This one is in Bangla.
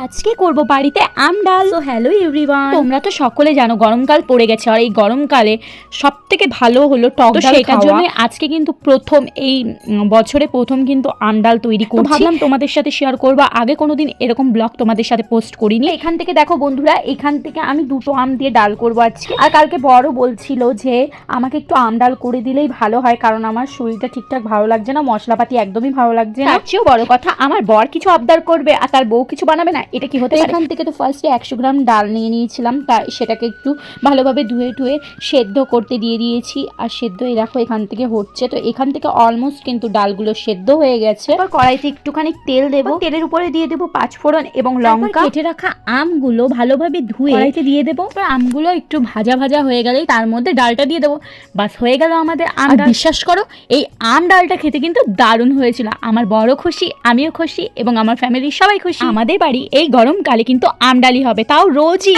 আজকে করব বাড়িতে আম ডাল। তো হ্যালো এভরিওয়ান, তোমরা তো সকলে জানো গরমকাল পড়ে গেছে, আর এই গরমকালে সব থেকে ভালো হলো টক ডাল। সেটার জন্য আজকে কিন্তু প্রথম এই বছরে প্রথম কিন্তু আম ডাল তৈরি করছি। ভাবলাম তোমাদের সাথে শেয়ার করবো, আগে কোনোদিন এরকম ব্লগ তোমাদের সাথে পোস্ট করিনি। এখান থেকে দেখো বন্ধুরা, এখান থেকে আমি 2টো আম দিয়ে ডাল করবো আজকে। আর কালকে বড় বলছিল যে আমাকে একটু আম ডাল করে দিলেই ভালো হয়, কারণ আমার শরীরটা ঠিকঠাক ভালো লাগছে না, মশলাপাতি একদমই ভালো লাগছে না। তার চেয়েও বড় কথা, আমার বর কিছু আবদার করবে আর তার বউ কিছু বানাবে না, এটা কি হতে পারে? এখান থেকে তো ফার্স্টে 100 গ্রাম ডাল নিয়ে নিয়েছিলাম, তা সেটাকে একটু ভালোভাবে ধুয়ে সেদ্ধ করতে দিয়ে দিয়েছি। আর সেদ্ধ এই দেখো এখান থেকে হচ্ছে, তো এখান থেকে অলমোস্ট কিন্তু ডালগুলো সেদ্ধ হয়ে গেছে। এবার কড়াইতে একটুখানি তেল দেবো, তেলের উপরে দিয়ে দেবো 5 ফোড়ন এবং লঙ্কা। কেটে রাখা আমগুলো ভালোভাবে ধুয়ে কড়াইতে দিয়ে দেবো। আমগুলো একটু ভাজা ভাজা হয়ে গেলেই তার মধ্যে ডালটা দিয়ে দেবো। বাস হয়ে গেল আমাদের আম ডাল। বিশ্বাস করো, এই আম ডালটা খেতে কিন্তু দারুণ হয়েছিল। আমার বড় খুশি, আমিও খুশি এবং আমার ফ্যামিলির সবাই খুশি। আমাদের বাড়ি এই গরমকালে কিন্তু আম ডালই হবে, তাও রোজই।